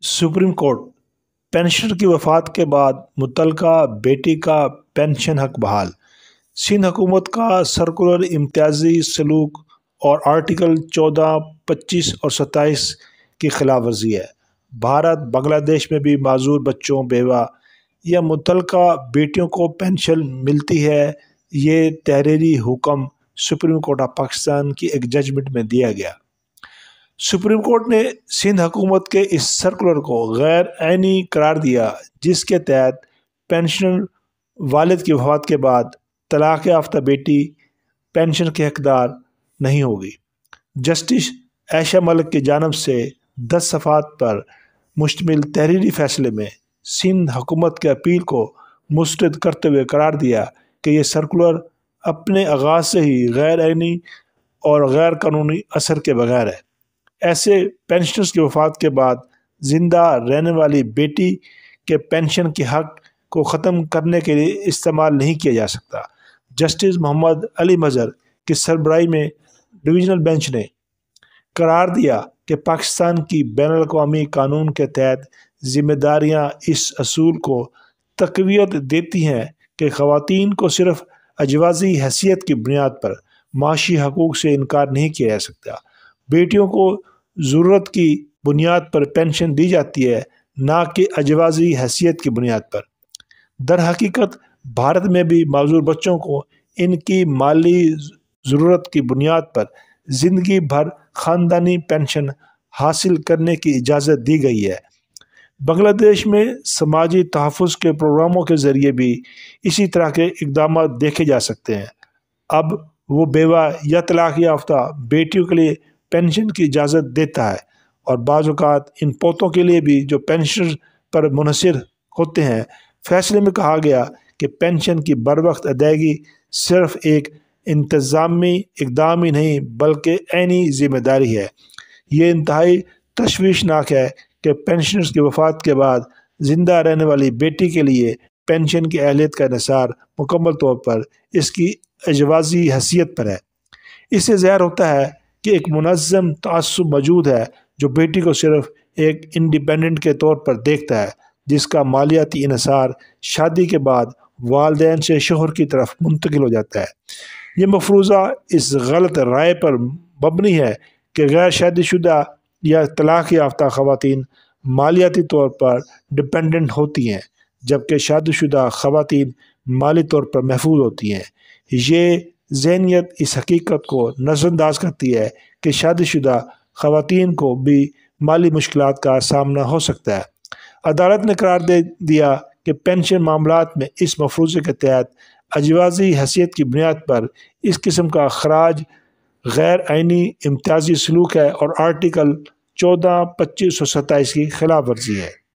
Supreme court pensioner کی وفات کے بعد متعلقہ بیٹی کا پینشن حق بحال۔ سندھ حکومت کا سرکولر امتیازی سلوک اور آرٹیکل 14، 25 اور 27 کی خلاف ورزی ہے۔ بھارت بنگلہ دیش میں بھی معذور بچوں، بیوہ یا متعلقہ بیٹیوں کو پینشن ملتی ہے۔ یہ تحریری حکم سپریم کورٹ آف پاکستان کی ایک ججمنٹ میں دیا گیا۔ سپریم کورٹ نے سندھ حکومت کے اس سرکولر کو غیر آئینی قرار دیا، جس کے تحت پینشنر والد کی وفات کے بعد طلاق یافتہ بیٹی پینشن کے حقدار نہیں ہوگی۔ جسٹس عائشہ ملک کی جانب سے 10 صفحات پر مشتمل تحریری فیصلے میں سندھ حکومت کے اپیل کو مسترد کرتے ہوئے قرار دیا کہ یہ سرکولر اپنے آغاز سے ہی غیر آئینی اور غیر قانونی اثر کے بغیر ہے۔ ایسے پینشنرز کی وفات کے بعد زندہ رہنے والی بیٹی کے پینشن کے حق کو ختم کرنے کے لیے استعمال نہیں کیا جا سکتا۔ جسٹس محمد علی مظہر کی سربراہی میں ڈویژنل بینچ نے قرار دیا کہ پاکستان کی بین الاقوامی قانون کے تحت ذمہ داریاں اس اصول کو تقویت دیتی ہیں کہ خواتین کو صرف اجوازی حیثیت کی بنیاد پر معاشی حقوق سے انکار نہیں کیا جا سکتا۔ بیٹیوں کو ضرورت کی بنیاد پر پینشن دی جاتی ہے، نہ کہ اجوازی حیثیت کی بنیاد پر۔ در حقیقت بھارت میں بھی معذور بچوں کو ان کی مالی ضرورت کی بنیاد پر زندگی بھر خاندانی پینشن حاصل کرنے کی اجازت دی گئی ہے۔ بنگلہ دیش میں سماجی تحفظ کے پروگراموں کے ذریعے بھی اسی طرح کے اقدامات دیکھے جا سکتے ہیں۔ اب وہ بیوہ یا طلاق یافتہ بیٹیوں کے لیے پینشن کی اجازت دیتا ہے، اور بعض اوقات ان پوتوں کے لیے بھی جو پینشن پر منحصر ہوتے ہیں۔ فیصلے میں کہا گیا کہ پینشن کی بروقت ادائیگی صرف ایک انتظامی اقدام ہی نہیں بلکہ عینی ذمہ داری ہے۔ یہ انتہائی تشویشناک ہے کہ پینشنرز کی وفات کے بعد زندہ رہنے والی بیٹی کے لیے پینشن کی اہلیت کا انحصار مکمل طور پر اس کی اجوازی حیثیت پر ہے۔ اس سے ظاہر ہوتا ہے کہ ایک منظم تعصب موجود ہے جو بیٹی کو صرف ایک انڈیپینڈنٹ کے طور پر دیکھتا ہے، جس کا مالیاتی انحصار شادی کے بعد والدین سے شوہر کی طرف منتقل ہو جاتا ہے۔ یہ مفروضہ اس غلط رائے پر مبنی ہے کہ غیر شادی شدہ یا طلاق یافتہ خواتین مالیاتی طور پر ڈیپینڈنٹ ہوتی ہیں، جبکہ شادی شدہ خواتین مالی طور پر محفوظ ہوتی ہیں۔ یہ ذہنیت اس حقیقت کو نظر انداز کرتی ہے کہ شادی شدہ خواتین کو بھی مالی مشکلات کا سامنا ہو سکتا ہے۔ عدالت نے قرار دے دیا کہ پینشن معاملات میں اس مفروضے کے تحت اجوازی حیثیت کی بنیاد پر اس قسم کا اخراج غیر آئینی امتیازی سلوک ہے اور آرٹیکل 14، 25 اور 27 کی خلاف ورزی ہے۔